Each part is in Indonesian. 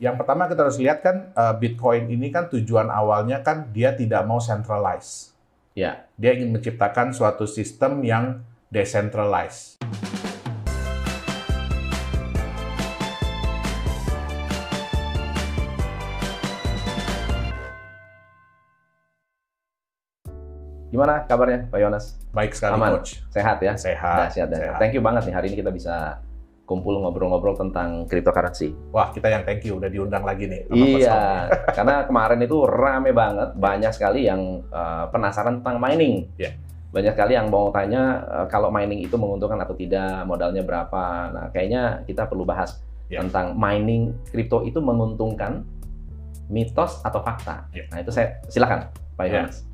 Yang pertama kita harus lihat kan Bitcoin ini kan tujuan awalnya kan dia tidak mau centralized. Ya. Dia ingin menciptakan suatu sistem yang decentralized. Gimana kabarnya Pak Yonas? Baik sekali, Aman? Coach. Sehat ya? Sehat. Sehat. Thank you banget nih, hari ini kita bisa kumpul ngobrol-ngobrol tentang cryptocurrency. Wah, kita yang thank you udah diundang lagi nih. Iya, karena kemarin itu rame banget, banyak sekali yang penasaran tentang mining. Yeah. Banyak sekali yang mau tanya kalau mining itu menguntungkan atau tidak, modalnya berapa. Nah, kayaknya kita perlu bahas tentang mining kripto itu menguntungkan, mitos atau fakta. Nah, itu saya silakan Pak Yonas.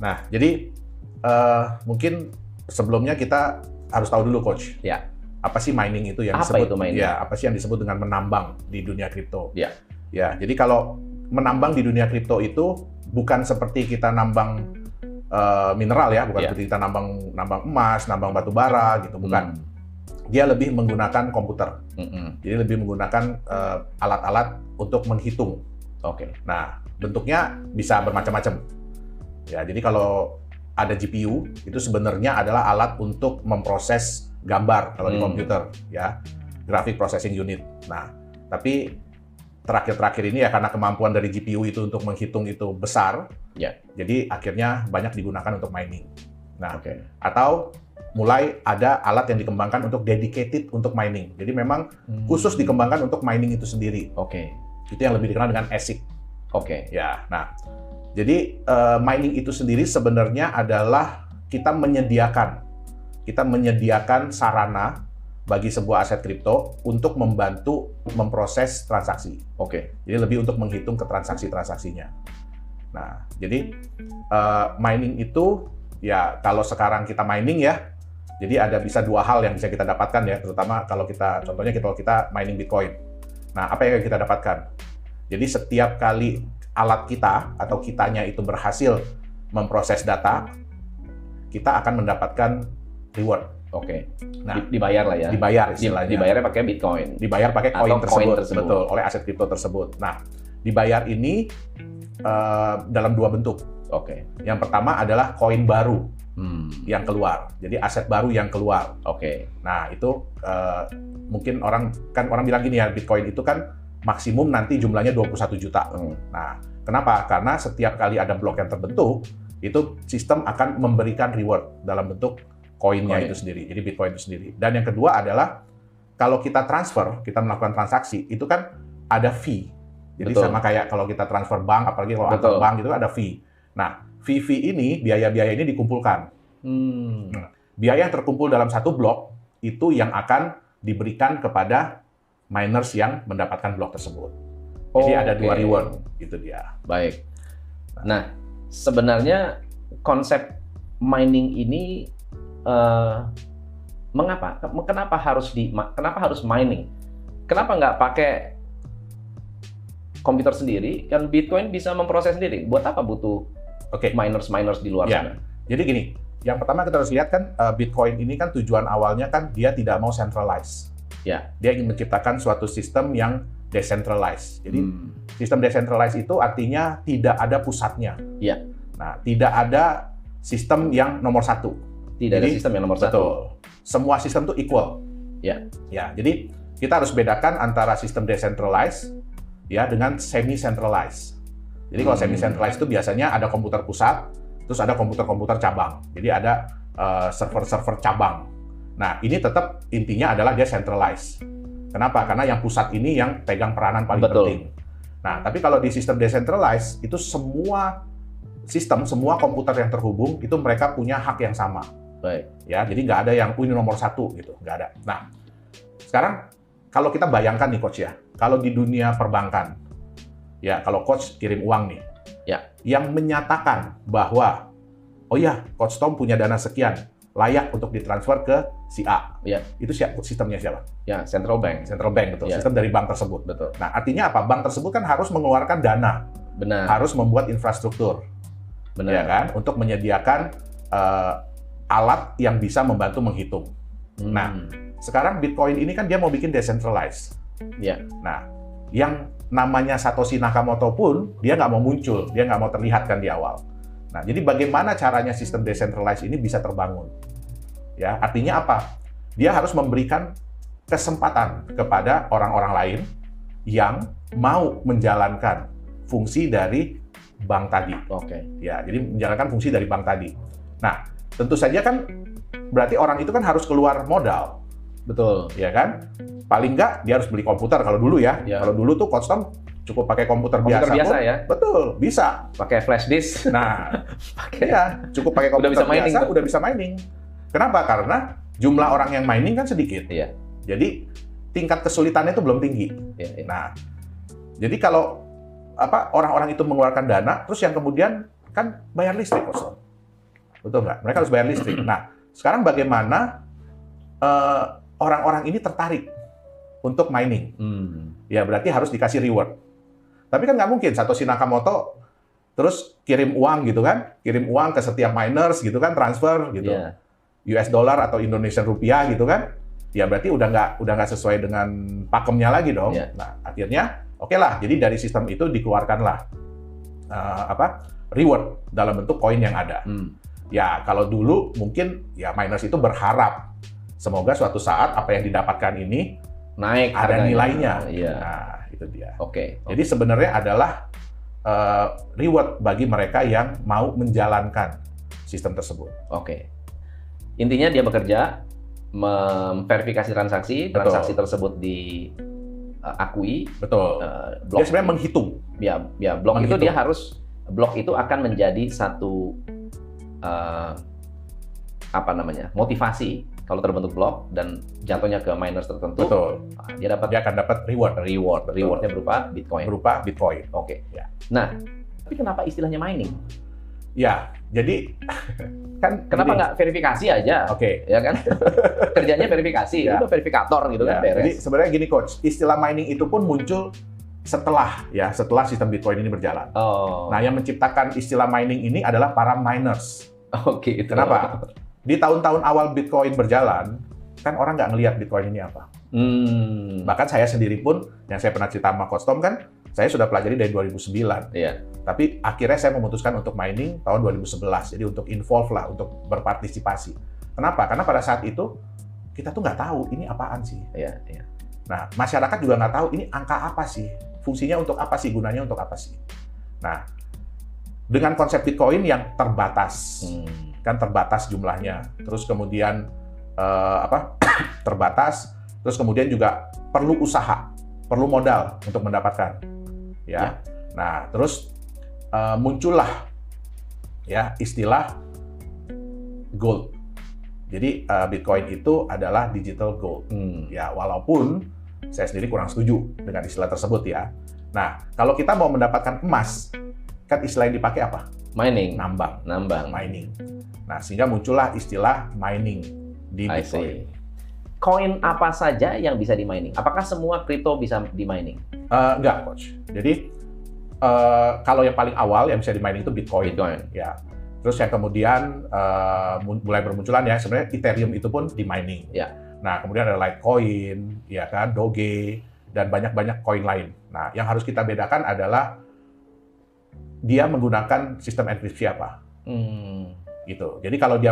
Nah, jadi mungkin sebelumnya kita harus tahu dulu, Coach. Ya. Apa sih mining itu yang apa disebut? Itu mining? Ya, apa sih yang disebut dengan menambang di dunia kripto? Ya. Ya, jadi kalau menambang di dunia kripto itu bukan seperti kita nambang mineral ya, bukan seperti kita nambang emas, nambang batu bara gitu, bukan. Dia lebih menggunakan komputer. Jadi lebih menggunakan alat-alat untuk menghitung. Oke. Nah, bentuknya bisa bermacam-macam. Ya, jadi kalau ada GPU itu sebenarnya adalah alat untuk memproses gambar kalau di komputer, ya, graphic processing unit. Nah, tapi terakhir-terakhir ini ya karena kemampuan dari GPU itu untuk menghitung itu besar, jadi akhirnya banyak digunakan untuk mining. Nah, atau mulai ada alat yang dikembangkan untuk dedicated untuk mining. Jadi memang khusus dikembangkan untuk mining itu sendiri. Itu yang lebih dikenal dengan ASIC. Ya, nah, jadi mining itu sendiri sebenarnya adalah kita menyediakan sarana bagi sebuah aset kripto untuk membantu memproses transaksi. Jadi lebih untuk menghitung ke transaksi-transaksinya. Nah, jadi mining itu ya kalau sekarang kita mining ya, jadi ada bisa dua hal yang bisa kita dapatkan ya, terutama kalau kita contohnya kita mining Bitcoin. Nah, apa yang kita dapatkan? Jadi setiap kali alat kita atau kitanya itu berhasil memproses data, kita akan mendapatkan reward. Nah, dibayar lah ya. Dibayar istilahnya. Dibayarnya pakai Bitcoin. Dibayar pakai koin tersebut, tersebut. Betul, oleh aset kripto tersebut. Nah, dibayar ini dalam dua bentuk. Yang pertama adalah koin baru yang keluar. Jadi aset baru yang keluar. Nah, itu mungkin orang bilang gini ya, Bitcoin itu kan maksimum nanti jumlahnya 21 juta. Nah, kenapa? Karena setiap kali ada blok yang terbentuk, itu sistem akan memberikan reward dalam bentuk koinnya itu sendiri, jadi Bitcoin itu sendiri. Dan yang kedua adalah kalau kita transfer, kita melakukan transaksi, itu kan ada fee. Jadi sama kayak kalau kita transfer bank, apalagi kalau antar bank itu ada fee. Nah, fee ini, biaya-biaya ini dikumpulkan. Nah, biaya yang terkumpul dalam satu blok itu yang akan diberikan kepada miners yang mendapatkan blok tersebut. Jadi ada dua reward, gitu dia. Baik. Nah, sebenarnya konsep mining ini kenapa harus mining? Kenapa nggak pakai komputer sendiri? Kan Bitcoin bisa memproses sendiri. Buat apa butuh miners di luar sana? Jadi gini, yang pertama kita harus lihat kan Bitcoin ini kan tujuan awalnya kan dia tidak mau centralized. Dia ingin menciptakan suatu sistem yang decentralized. Jadi sistem decentralized itu artinya tidak ada pusatnya. Nah, tidak ada sistem yang nomor satu. Ada sistem yang nomor satu. Betul. Semua sistem itu equal. Jadi kita harus bedakan antara sistem decentralized ya dengan semi-centralized. Jadi kalau semi-centralized itu biasanya ada komputer pusat, terus ada komputer-komputer cabang. Jadi ada server-server cabang. Nah, ini tetap intinya adalah dia centralized. Kenapa? Karena yang pusat ini yang pegang peranan paling penting. Nah, tapi kalau di sistem decentralized, itu semua komputer yang terhubung, itu mereka punya hak yang sama. Ya, jadi nggak ada yang ini nomor satu, gitu. Nggak ada. Nah, sekarang kalau kita bayangkan nih, Coach ya, kalau di dunia perbankan, ya, kalau Coach kirim uang nih, yang menyatakan bahwa, oh ya, Coach Tom punya dana sekian, layak untuk ditransfer ke si A. Itu sistemnya siapa? Central bank. Central bank, betul. Sistem dari bank tersebut. Betul. Nah, artinya apa? Bank tersebut kan harus mengeluarkan dana. Harus membuat infrastruktur. Ya kan? Untuk menyediakan alat yang bisa membantu menghitung. Nah, sekarang Bitcoin ini kan dia mau bikin decentralized. Nah, yang namanya Satoshi Nakamoto pun dia nggak mau muncul, dia nggak mau terlihat kan di awal. Nah, jadi bagaimana caranya sistem decentralized ini bisa terbangun? Ya, artinya apa? Dia harus memberikan kesempatan kepada orang-orang lain yang mau menjalankan fungsi dari bank tadi. Ya, jadi menjalankan fungsi dari bank tadi. Nah, tentu saja kan berarti orang itu kan harus keluar modal. Betul. Ya kan? Paling nggak dia harus beli komputer kalau dulu ya. Kalau dulu tuh Coach cukup pakai komputer biasa pun, ya. Betul, bisa. Pakai flash disk. Nah, cukup pakai komputer biasa udah bisa mining. Kenapa? Karena jumlah orang yang mining kan sedikit. Jadi tingkat kesulitannya itu belum tinggi. Nah, jadi kalau orang-orang itu mengeluarkan dana, terus yang kemudian kan bayar listrik, Coach. Betul nggak? Mereka harus bayar listrik. Nah, sekarang bagaimana orang-orang ini tertarik untuk mining? Ya berarti harus dikasih reward. Tapi kan nggak mungkin Satoshi Nakamoto terus kirim uang gitu kan, kirim uang ke setiap miners gitu kan, transfer gitu, US dollar atau Indonesian rupiah gitu kan. Ya berarti udah nggak sesuai dengan pakemnya lagi dong. Nah akhirnya oke lah, jadi dari sistem itu dikeluarkanlah reward dalam bentuk koin yang ada. Ya kalau dulu mungkin ya miners itu berharap semoga suatu saat apa yang didapatkan ini naik ada harganya. Nilainya. Nah itu dia. Jadi sebenarnya adalah reward bagi mereka yang mau menjalankan sistem tersebut. Intinya dia bekerja memverifikasi transaksi tersebut diakui. Betul. Dia sebenarnya menghitung. Ya blok itu dia harus, blok itu akan menjadi satu motivasi kalau terbentuk blok dan jatuhnya ke miners tertentu. Betul. Dia akan dapat reward. Rewardnya berupa Bitcoin. Ya. Nah, tapi kenapa istilahnya mining? Ya, jadi kan kenapa nggak verifikasi aja? Ya kan? Kerjanya verifikasi, udah verifikator gitu kan beres. Jadi sebenarnya gini Coach, istilah mining itu pun muncul setelah sistem Bitcoin ini berjalan. Nah, yang menciptakan istilah mining ini adalah para miners. Kenapa? Di tahun-tahun awal Bitcoin berjalan, kan orang nggak ngelihat Bitcoin ini apa. Bahkan saya sendiri pun, yang saya pernah cerita sama Coach Tom kan, saya sudah pelajari dari 2009. Tapi akhirnya saya memutuskan untuk mining tahun 2011. Jadi untuk involve lah, untuk berpartisipasi. Kenapa? Karena pada saat itu, kita tuh nggak tahu ini apaan sih. Nah, masyarakat juga nggak tahu ini angka apa sih. Fungsinya untuk apa sih, gunanya untuk apa sih. Nah, dengan konsep Bitcoin yang terbatas, kan terbatas jumlahnya, terus kemudian terbatas, terus kemudian juga perlu usaha, perlu modal untuk mendapatkan, Nah, terus muncullah istilah gold. Jadi Bitcoin itu adalah digital gold. Ya, walaupun saya sendiri kurang setuju dengan istilah tersebut ya. Nah, kalau kita mau mendapatkan emas, kan istilah yang dipakai apa? Mining. Nambang. Mining. Nah, sehingga muncullah istilah mining di Bitcoin. Koin apa saja yang bisa di mining? Apakah semua kripto bisa di mining? Enggak, Coach. Jadi, kalau yang paling awal yang bisa di mining itu Bitcoin. Ya. Terus yang kemudian mulai bermunculan ya, sebenarnya Ethereum itu pun di mining. Nah, kemudian ada Litecoin, ya kan, Doge, dan banyak-banyak koin lain. Nah, yang harus kita bedakan adalah dia menggunakan sistem enkripsi apa. Gitu. Jadi kalau dia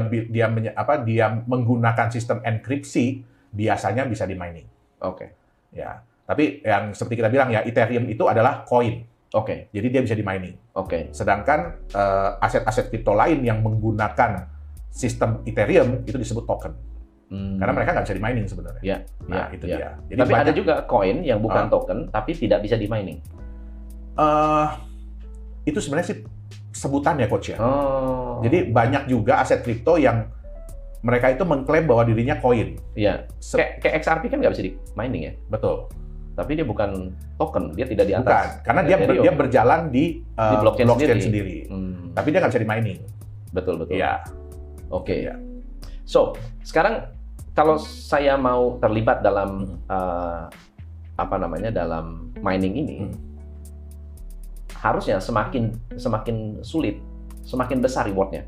menggunakan sistem enkripsi, biasanya bisa di mining. Ya. Tapi yang seperti kita bilang ya, Ethereum itu adalah koin. Jadi dia bisa di mining. Sedangkan aset-aset kripto lain yang menggunakan sistem Ethereum itu disebut token. Karena mereka nggak bisa di mining sebenarnya. Itu dia. Jadi tapi ada juga koin yang bukan token, tapi tidak bisa di mining. Itu sebenarnya sih sebutannya, Coach ya. Jadi banyak juga aset kripto yang mereka itu mengklaim bahwa dirinya koin. Kayak XRP kan nggak bisa di mining ya? Betul. Tapi dia bukan token, dia tidak di atas. Bukan, karena dia berjalan di blockchain sendiri. Tapi dia nggak bisa di mining. Betul. Iya. So, sekarang kalau saya mau terlibat dalam dalam mining ini, harusnya semakin sulit, semakin besar rewardnya.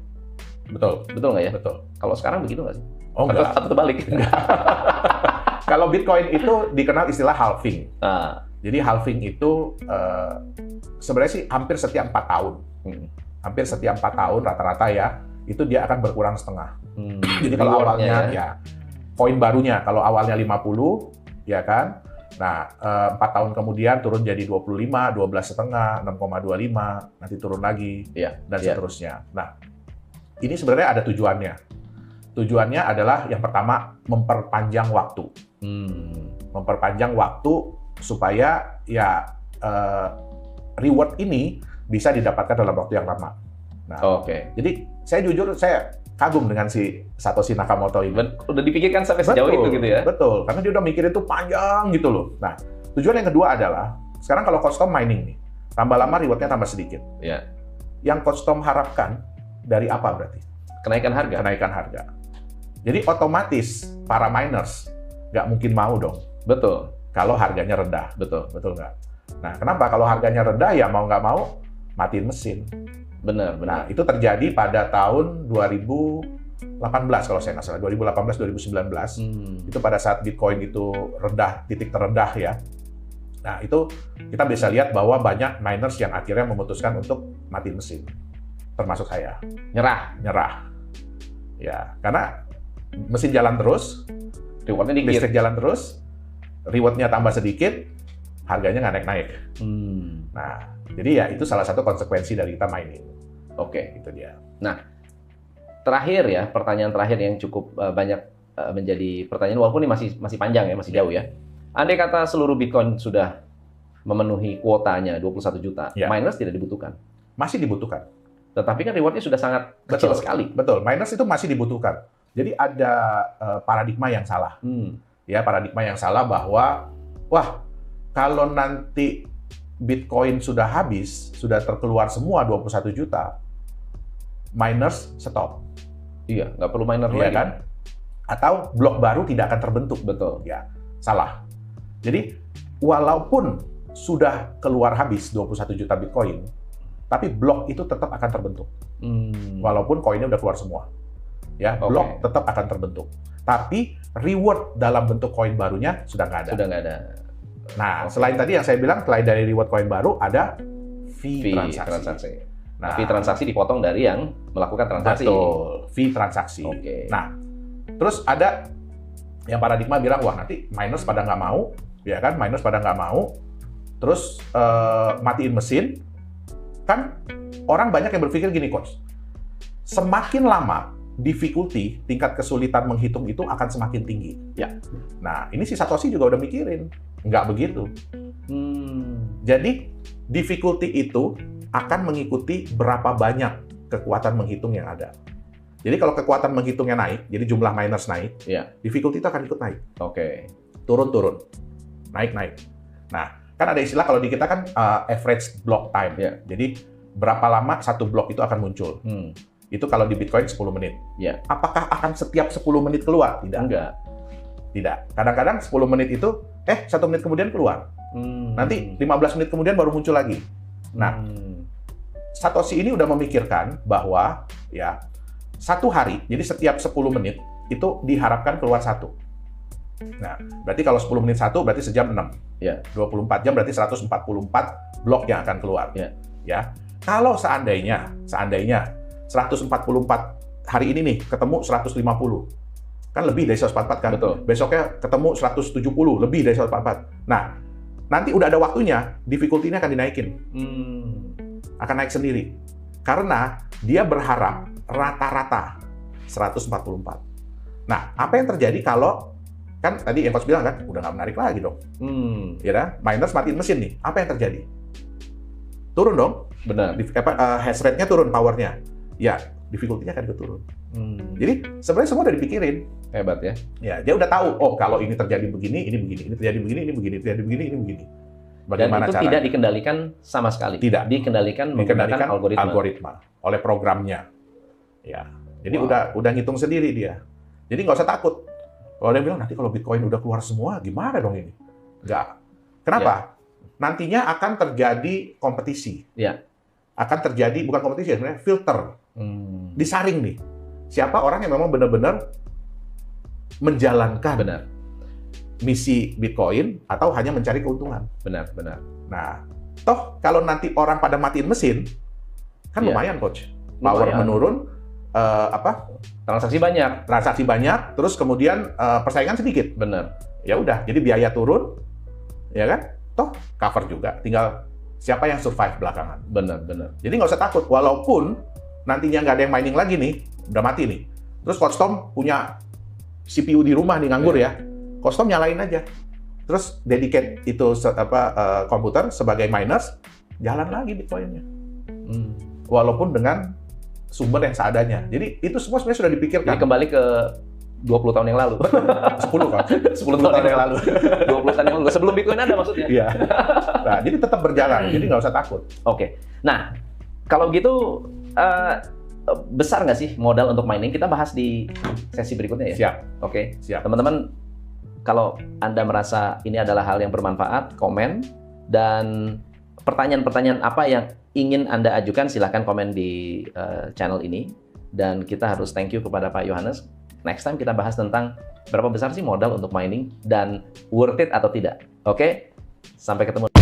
Betul nggak ya? Betul. Kalau sekarang begitu nggak sih? Enggak. Atau terbalik? Kalau Bitcoin itu dikenal istilah halving. Jadi halving itu sebenarnya sih hampir setiap 4 tahun. Hampir setiap 4 tahun rata-rata ya, itu dia akan berkurang setengah. Jadi kalau awalnya ya koin barunya, kalau awalnya 50, ya kan? Nah, 4 tahun kemudian turun jadi 25, 12,5, 6,25, nanti turun lagi, dan seterusnya. Nah, ini sebenarnya ada tujuannya. Tujuannya adalah yang pertama, memperpanjang waktu. Memperpanjang waktu supaya ya reward ini bisa didapatkan dalam waktu yang lama. Nah, jadi saya jujur, saya kagum dengan si Satoshi Nakamoto ini. Udah dipikirkan sampai sejauh itu gitu ya? Betul, karena dia udah mikirin itu panjang gitu loh. Nah, tujuan yang kedua adalah, sekarang kalau Coach Tom mining nih, tambah lama rewardnya tambah sedikit. Yang Coach Tom harapkan dari apa berarti? Kenaikan harga. Kenaikan harga. Jadi otomatis para miners nggak mungkin mau dong. Betul. Kalau harganya rendah. Betul. Betul nggak? Nah, kenapa? Kalau harganya rendah ya mau nggak mau matiin mesin. Benar. Nah, itu terjadi pada tahun 2018 kalau saya nggak salah, 2018-2019. Itu pada saat Bitcoin itu rendah, titik terendah ya. Nah, itu kita bisa lihat bahwa banyak miners yang akhirnya memutuskan untuk matiin mesin. Termasuk saya. Nyerah. Ya, karena mesin jalan terus, rewardnya dikit. listrik jalan terus, rewardnya tambah sedikit, harganya nggak naik-naik. Nah, jadi ya itu salah satu konsekuensi dari kita mining. Itu dia. Nah, terakhir ya, pertanyaan terakhir yang cukup banyak menjadi pertanyaan, walaupun ini masih panjang ya, masih jauh ya. Andai kata seluruh Bitcoin sudah memenuhi kuotanya 21 juta, miners tidak dibutuhkan. Masih dibutuhkan. Tetapi kan rewardnya sudah sangat kecil sekali. Betul, miners itu masih dibutuhkan. Jadi ada paradigma yang salah. Ya, paradigma yang salah bahwa, wah, kalau nanti Bitcoin sudah habis, sudah terkeluar semua 21 juta, miners stop. Iya, nggak perlu miner lagi. Kan? Atau blok baru tidak akan terbentuk. Betul. Ya, salah. Jadi, walaupun sudah keluar habis 21 juta Bitcoin, tapi blok itu tetap akan terbentuk. Walaupun koinnya udah keluar semua. Ya, blok tetap akan terbentuk. Tapi reward dalam bentuk koin barunya sudah nggak ada. Sudah nggak ada. Nah, selain tadi yang saya bilang, selain dari reward koin baru, ada fee transaksi. Nah, fee transaksi dipotong dari yang melakukan transaksi. Betul, fee transaksi. Nah, terus ada yang paradigma bilang, wah nanti miners pada nggak mau, ya kan? Miners pada nggak mau, terus matiin mesin. Kan orang banyak yang berpikir gini, Coach. Semakin lama, difficulty, tingkat kesulitan menghitung itu akan semakin tinggi. Nah, ini si Satoshi juga udah mikirin. Nggak begitu. Jadi, difficulty itu akan mengikuti berapa banyak kekuatan menghitung yang ada. Jadi, kalau kekuatan menghitungnya naik, jadi jumlah miners naik, difficulty itu akan ikut naik. Turun-turun. Naik-naik. Nah, kan ada istilah kalau di kita kan average block time. Jadi, berapa lama satu blok itu akan muncul. Itu kalau di Bitcoin 10 menit. Apakah akan setiap 10 menit keluar? Tidak. Kadang-kadang 10 menit itu, 1 menit kemudian keluar. Nanti 15 menit kemudian baru muncul lagi. Nah, Satoshi ini udah memikirkan bahwa ya satu hari, jadi setiap 10 menit itu diharapkan keluar satu. Nah, berarti kalau 10 menit satu, berarti sejam 6. 24 jam berarti 144 blok yang akan keluar. Ya. Kalau seandainya 144 hari ini nih ketemu 150. Kan lebih dari 144 kan? Betul. Besoknya ketemu 170, lebih dari 144. Nah, nanti udah ada waktunya, difficulty-nya akan dinaikin. Akan naik sendiri. Karena dia berharap rata-rata 144. Nah, apa yang terjadi kalau, kan tadi yang Coach bilang kan, udah nggak menarik lagi dong. Ya kan? Miners matiin mesin nih, apa yang terjadi? Turun dong. Benar. Hash rate-nya turun, power-nya. Ya, difficulty-nya akan turun. Jadi sebenarnya semua udah dipikirin. Hebat ya. Ya, dia udah tahu, oh kalau ini terjadi begini, ini begini, ini terjadi begini, ini begini, terjadi begini, ini begini. Bagaimana dan itu tidak dikendalikan sama sekali. Tidak. Dikendalikan menggunakan algoritma oleh programnya. Ya. Jadi udah ngitung sendiri dia. Jadi nggak usah takut. Kalau dia bilang nanti kalau Bitcoin udah keluar semua, gimana dong ini? Nggak. Kenapa? Nantinya akan terjadi kompetisi. Akan terjadi, bukan kompetisi, sebenarnya filter. Disaring nih. Siapa orang yang memang benar-benar menjalankan misi Bitcoin atau hanya mencari keuntungan. Benar, benar. Nah, toh kalau nanti orang pada matiin mesin, kan lumayan, Coach. Power Lumayan. menurun, Transaksi banyak. transaksi banyak, terus kemudian persaingan sedikit. Benar. Ya udah, jadi biaya turun, ya kan? Toh cover juga, tinggal siapa yang survive belakangan. Benar, benar. Jadi nggak usah takut, walaupun nantinya nggak ada yang mining lagi nih, udah mati nih. Terus Coach Tom punya CPU di rumah nih nganggur ya, Coach Tom nyalain aja. Terus dedicate itu komputer sebagai miners, jalan lagi Bitcoin-nya. Walaupun dengan sumber yang seadanya. Jadi itu semua sebenarnya sudah dipikirkan. Jadi kembali ke 20 tahun yang lalu. 10 kan? 10 tahun yang lalu. 20 tahun yang lalu. Sebelum Bitcoin ada maksudnya? Iya. Nah, jadi tetap berjalan. Jadi nggak usah takut. Oke. Nah, kalau gitu besar nggak sih modal untuk mining? Kita bahas di sesi berikutnya ya. Siap. Oke. Siap. Teman-teman, kalau Anda merasa ini adalah hal yang bermanfaat, komen. Dan pertanyaan-pertanyaan apa yang ingin Anda ajukan, silahkan komen di channel ini. Dan kita harus thank you kepada Pak Yohanes. Next time kita bahas tentang berapa besar sih modal untuk mining dan worth it atau tidak. Oke? Sampai ketemu.